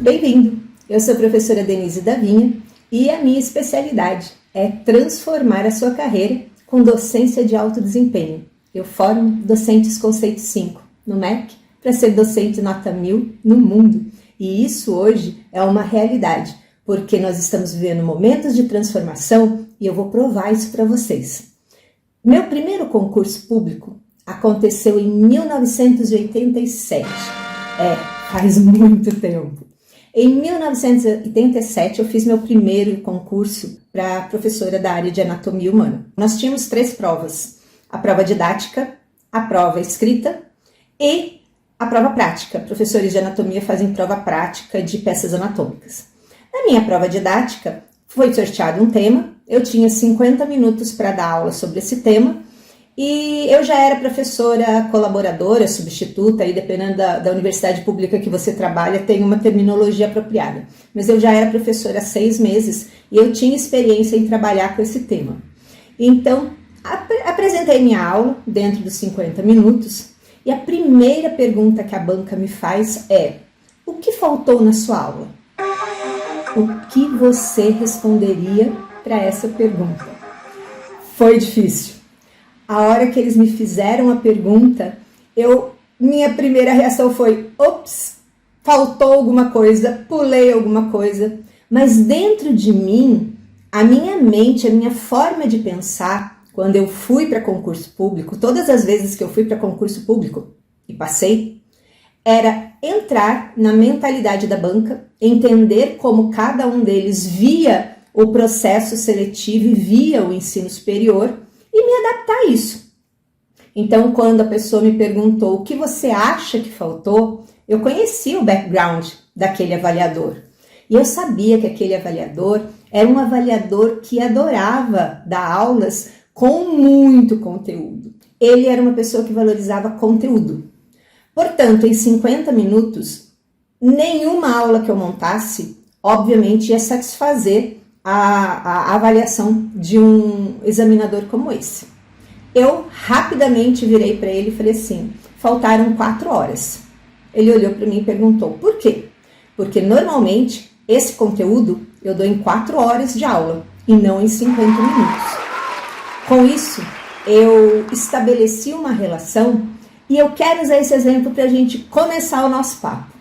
Bem-vindo! Eu sou a professora Denise Davinha e a minha especialidade é transformar a sua carreira com docência de alto desempenho. Eu formo docentes conceito 5 no MEC para ser docente nota 1000 no mundo. E isso hoje é uma realidade, porque nós estamos vivendo momentos de transformação e eu vou provar isso para vocês. Meu primeiro concurso público aconteceu em 1987. Faz muito tempo. Em 1987, eu fiz meu primeiro concurso para professora da área de anatomia humana. Nós tínhamos 3 provas: a prova didática, a prova escrita e a prova prática. Professores de anatomia fazem prova prática de peças anatômicas. Na minha prova didática, foi sorteado um tema, eu tinha 50 minutos para dar aula sobre esse tema, e eu já era professora colaboradora, substituta, aí dependendo da universidade pública que você trabalha, tem uma terminologia apropriada. Mas eu já era professora há 6 meses e eu tinha experiência em trabalhar com esse tema. Então, apresentei minha aula dentro dos 50 minutos e a primeira pergunta que a banca me faz é: o que faltou na sua aula? O que você responderia para essa pergunta? Foi difícil. A hora que eles me fizeram a pergunta, minha primeira reação foi: ops, faltou alguma coisa, pulei alguma coisa. Mas dentro de mim, a minha mente, a minha forma de pensar, quando eu fui para concurso público, todas as vezes que eu fui para concurso público e passei, era entrar na mentalidade da banca, entender como cada um deles via o processo seletivo e via o ensino superior, e me adaptar a isso. Então, quando a pessoa me perguntou o que você acha que faltou, eu conhecia o background daquele avaliador. E eu sabia que aquele avaliador era um avaliador que adorava dar aulas com muito conteúdo. Ele era uma pessoa que valorizava conteúdo. Portanto, em 50 minutos, nenhuma aula que eu montasse, obviamente, ia satisfazer a avaliação de um examinador como esse. Eu rapidamente virei para ele e falei assim: faltaram 4 horas. Ele olhou para mim e perguntou: por quê? Porque normalmente esse conteúdo eu dou em 4 horas de aula e não em 50 minutos. Com isso, eu estabeleci uma relação e eu quero usar esse exemplo para a gente começar o nosso papo.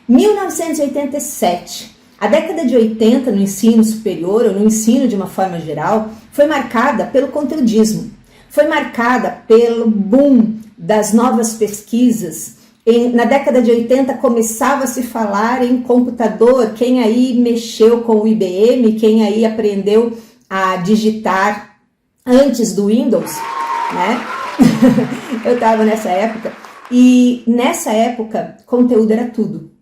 1987. A década de 80 no ensino superior, ou no ensino de uma forma geral, foi marcada pelo conteudismo. Foi marcada pelo boom das novas pesquisas. Na década de 80 começava a se falar em computador. Quem aí mexeu com o IBM, quem aí aprendeu a digitar antes do Windows, né? Eu estava nessa época. E nessa época, conteúdo era tudo.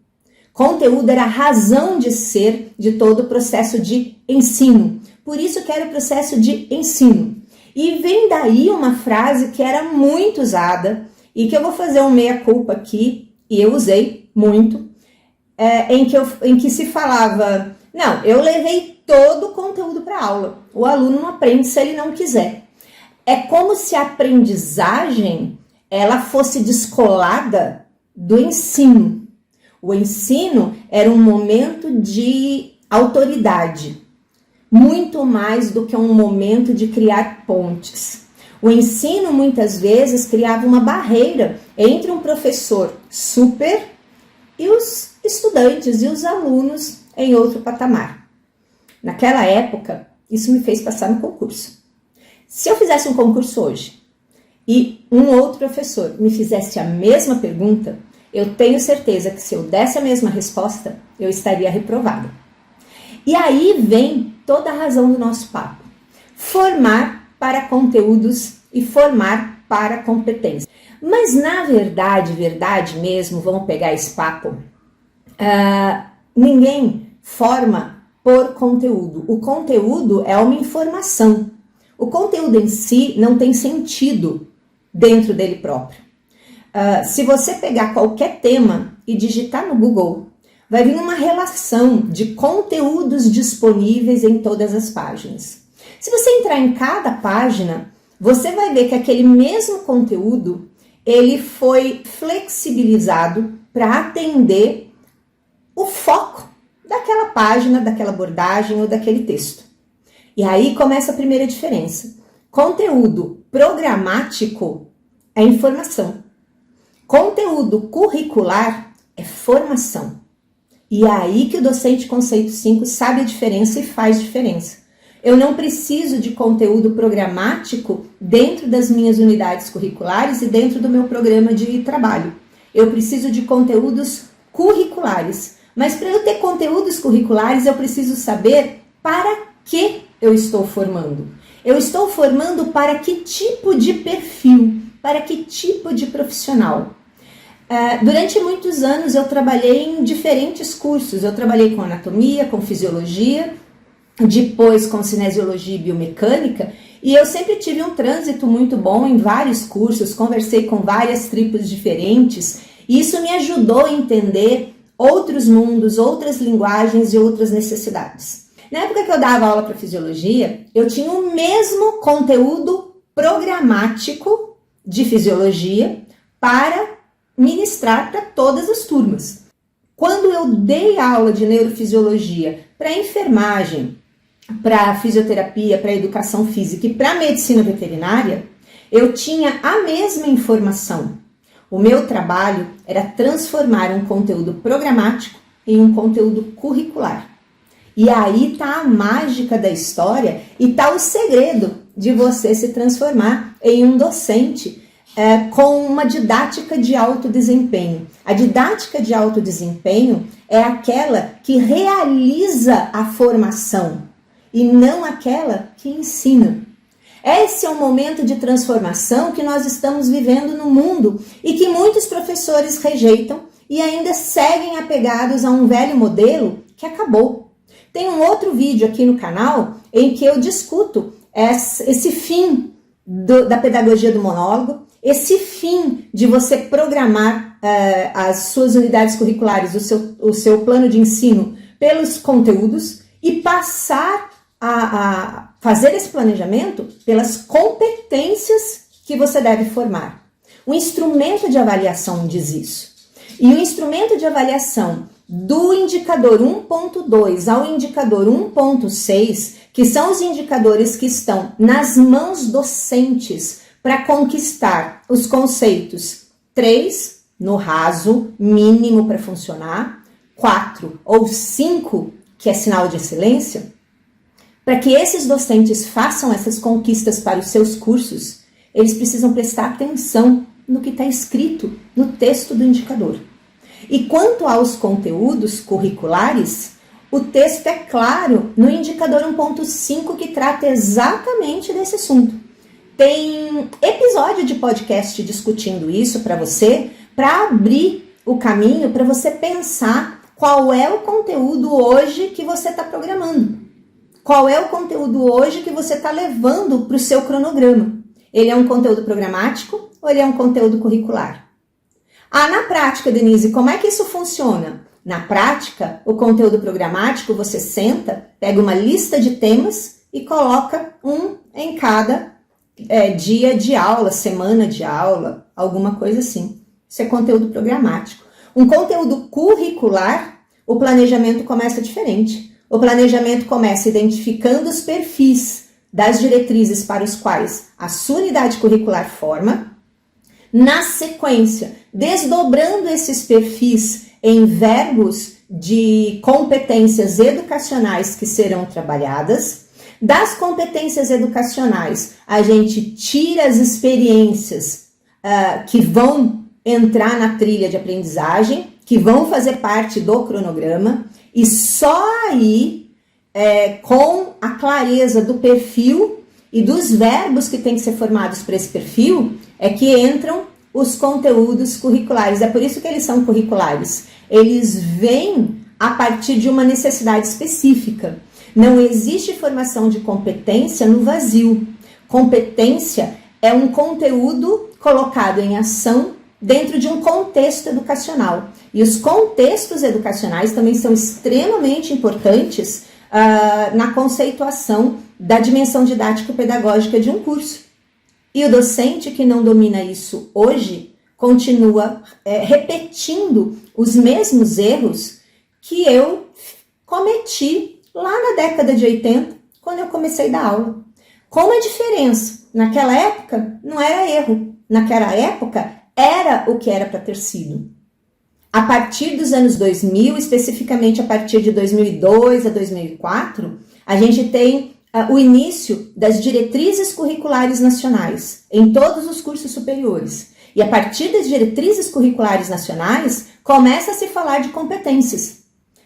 Conteúdo era a razão de ser de todo o processo de ensino. Por isso que era o processo de ensino. E vem daí uma frase que era muito usada e que eu vou fazer um meia-culpa aqui, e eu usei muito, em que se falava: não, eu levei todo o conteúdo para a aula. O aluno não aprende se ele não quiser. É como se a aprendizagem ela fosse descolada do ensino. O ensino era um momento de autoridade, muito mais do que um momento de criar pontes. O ensino, muitas vezes, criava uma barreira entre um professor super e os estudantes e os alunos em outro patamar. Naquela época, isso me fez passar no concurso. Se eu fizesse um concurso hoje e um outro professor me fizesse a mesma pergunta, eu tenho certeza que se eu desse a mesma resposta, eu estaria reprovada. E aí vem toda a razão do nosso papo. Formar para conteúdos e formar para competência. Mas na verdade mesmo, vamos pegar esse papo, ninguém forma por conteúdo. O conteúdo é uma informação. O conteúdo em si não tem sentido dentro dele próprio. Se você pegar qualquer tema e digitar no Google, vai vir uma relação de conteúdos disponíveis em todas as páginas. Se você entrar em cada página, você vai ver que aquele mesmo conteúdo, ele foi flexibilizado para atender o foco daquela página, daquela abordagem ou daquele texto. E aí começa a primeira diferença. Conteúdo programático é informação. Conteúdo curricular é formação. E é aí que o docente conceito 5 sabe a diferença e faz diferença. Eu não preciso de conteúdo programático dentro das minhas unidades curriculares e dentro do meu programa de trabalho. Eu preciso de conteúdos curriculares. Mas para eu ter conteúdos curriculares, eu preciso saber para que eu estou formando. Eu estou formando para que tipo de perfil, para que tipo de profissional. Durante muitos anos eu trabalhei em diferentes cursos. Eu trabalhei com anatomia, com fisiologia, depois com cinesiologia e biomecânica, e eu sempre tive um trânsito muito bom em vários cursos, conversei com várias tribos diferentes, e isso me ajudou a entender outros mundos, outras linguagens e outras necessidades. Na época que eu dava aula para fisiologia, eu tinha o mesmo conteúdo programático de fisiologia para ministrar para todas as turmas. Quando eu dei aula de neurofisiologia para enfermagem, para fisioterapia, para educação física e para medicina veterinária, eu tinha a mesma informação. O meu trabalho era transformar um conteúdo programático em um conteúdo curricular. E aí está a mágica da história e está o segredo de você se transformar em um docente com uma didática de alto desempenho. A didática de alto desempenho é aquela que realiza a formação e não aquela que ensina. Esse é um momento de transformação que nós estamos vivendo no mundo e que muitos professores rejeitam e ainda seguem apegados a um velho modelo que acabou. Tem um outro vídeo aqui no canal em que eu discuto esse fim da pedagogia do monólogo, esse fim de você programar as suas unidades curriculares, o seu plano de ensino pelos conteúdos e passar a fazer esse planejamento pelas competências que você deve formar. O instrumento de avaliação diz isso. E o instrumento de avaliação do indicador 1.2 ao indicador 1.6, que são os indicadores que estão nas mãos docentes para conquistar os conceitos 3, no raso, mínimo para funcionar, 4 ou 5, que é sinal de excelência. Para que esses docentes façam essas conquistas para os seus cursos, eles precisam prestar atenção no que está escrito no texto do indicador. E quanto aos conteúdos curriculares, o texto é claro no indicador 1.5 que trata exatamente desse assunto. Tem episódio de podcast discutindo isso para você, para abrir o caminho para você pensar qual é o conteúdo hoje que você está programando. Qual é o conteúdo hoje que você está levando para o seu cronograma? Ele é um conteúdo programático ou ele é um conteúdo curricular? Na prática, Denise, como é que isso funciona? Na prática, o conteúdo programático, você senta, pega uma lista de temas e coloca um em cada dia de aula, semana de aula, alguma coisa assim. Isso é conteúdo programático. Um conteúdo curricular, o planejamento começa diferente. O planejamento começa identificando os perfis das diretrizes para os quais a sua unidade curricular forma. Na sequência, desdobrando esses perfis em verbos de competências educacionais que serão trabalhadas. Das competências educacionais, a gente tira as experiências que vão entrar na trilha de aprendizagem, que vão fazer parte do cronograma, e só aí, com a clareza do perfil e dos verbos que têm que ser formados para esse perfil, é que entram os conteúdos curriculares. É por isso que eles são curriculares. Eles vêm a partir de uma necessidade específica. Não existe formação de competência no vazio. Competência é um conteúdo colocado em ação dentro de um contexto educacional. E os contextos educacionais também são extremamente importantes na conceituação da dimensão didático-pedagógica de um curso. E o docente que não domina isso hoje continua repetindo os mesmos erros que eu cometi lá na década de 80, quando eu comecei a dar aula. Como a diferença? Naquela época não era erro, naquela época era o que era para ter sido. A partir dos anos 2000, especificamente a partir de 2002 a 2004, a gente tem o início das diretrizes curriculares nacionais em todos os cursos superiores. E a partir das diretrizes curriculares nacionais, começa a se falar de competências.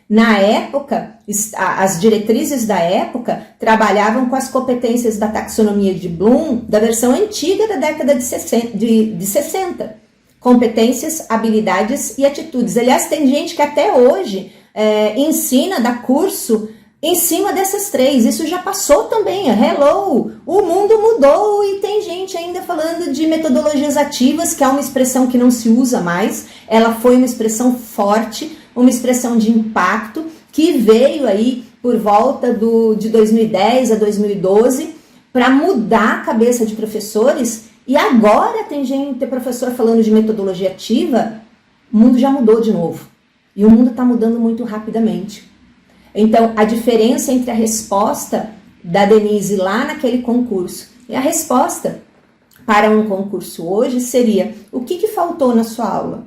Na época, as diretrizes da época trabalhavam com as competências da taxonomia de Bloom, da versão antiga da década de 60. Competências, habilidades e atitudes. Aliás, tem gente que até hoje ensina, dá curso em cima dessas três. Isso já passou também. Hello! O mundo mudou e tem gente ainda falando de metodologias ativas, que é uma expressão que não se usa mais. Ela foi uma expressão forte, uma expressão de impacto, que veio aí por volta de 2010 a 2012 para mudar a cabeça de professores. E agora tem professor falando de metodologia ativa. O mundo já mudou de novo. E o mundo está mudando muito rapidamente. Então, a diferença entre a resposta da Denise lá naquele concurso e a resposta para um concurso hoje seria: o que faltou na sua aula?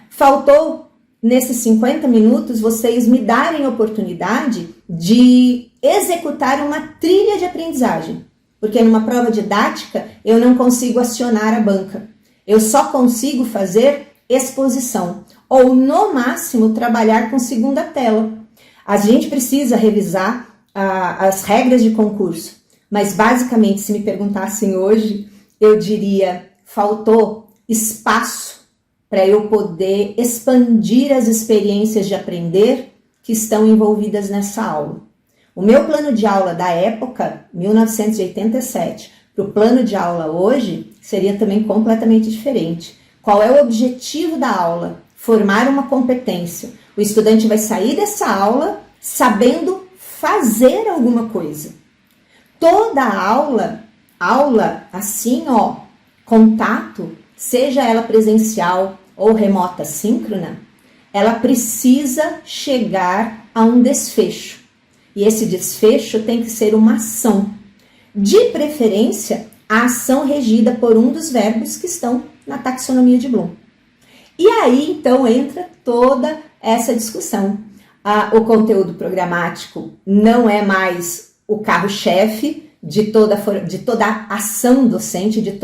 Faltou, nesses 50 minutos, vocês me darem a oportunidade de executar uma trilha de aprendizagem. Porque numa prova didática eu não consigo acionar a banca. Eu só consigo fazer exposição. Ou, no máximo, trabalhar com segunda tela. A gente precisa revisar as regras de concurso, mas basicamente, se me perguntassem hoje, eu diria: faltou espaço para eu poder expandir as experiências de aprender que estão envolvidas nessa aula. O meu plano de aula da época, 1987, para o plano de aula hoje, seria também completamente diferente. Qual é o objetivo da aula? Formar uma competência. O estudante vai sair dessa aula sabendo fazer alguma coisa. Toda aula assim, contato, seja ela presencial ou remota síncrona, ela precisa chegar a um desfecho. E esse desfecho tem que ser uma ação. De preferência, a ação regida por um dos verbos que estão na taxonomia de Bloom. E aí, então, entra toda essa discussão. O conteúdo programático não é mais o carro-chefe de toda a ação docente, de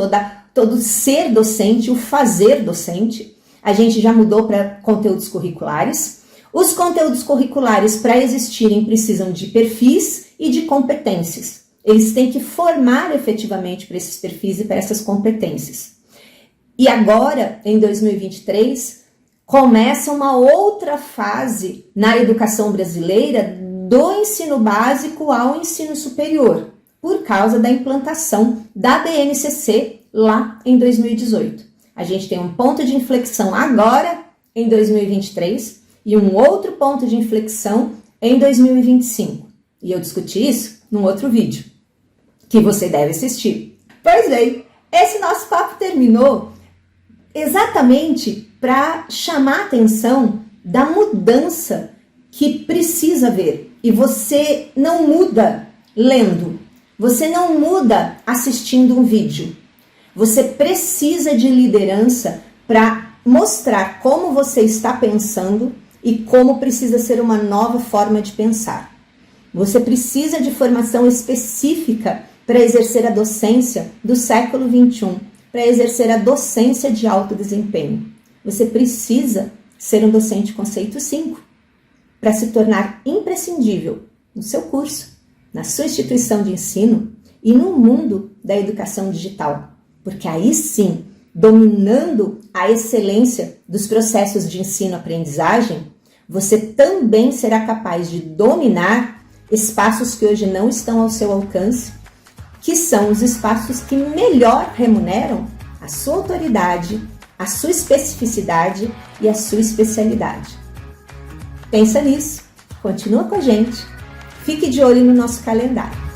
todo ser docente, o fazer docente. A gente já mudou para conteúdos curriculares. Os conteúdos curriculares, para existirem, precisam de perfis e de competências. Eles têm que formar efetivamente para esses perfis e para essas competências. E agora, em 2023, começa uma outra fase na educação brasileira do ensino básico ao ensino superior, por causa da implantação da BNCC lá em 2018. A gente tem um ponto de inflexão agora, em 2023, e um outro ponto de inflexão em 2025. E eu discuti isso num outro vídeo, que você deve assistir. Pois bem, esse nosso papo terminou exatamente para chamar a atenção da mudança que precisa haver. E você não muda lendo, você não muda assistindo um vídeo. Você precisa de liderança para mostrar como você está pensando e como precisa ser uma nova forma de pensar. Você precisa de formação específica para exercer a docência do século XXI, para exercer a docência de alto desempenho. Você precisa ser um docente conceito 5 para se tornar imprescindível no seu curso, na sua instituição de ensino e no mundo da educação digital. Porque aí sim, dominando a excelência dos processos de ensino-aprendizagem, você também será capaz de dominar espaços que hoje não estão ao seu alcance, que são os espaços que melhor remuneram a sua autoridade, a sua especificidade e a sua especialidade. Pensa nisso, continua com a gente, fique de olho no nosso calendário.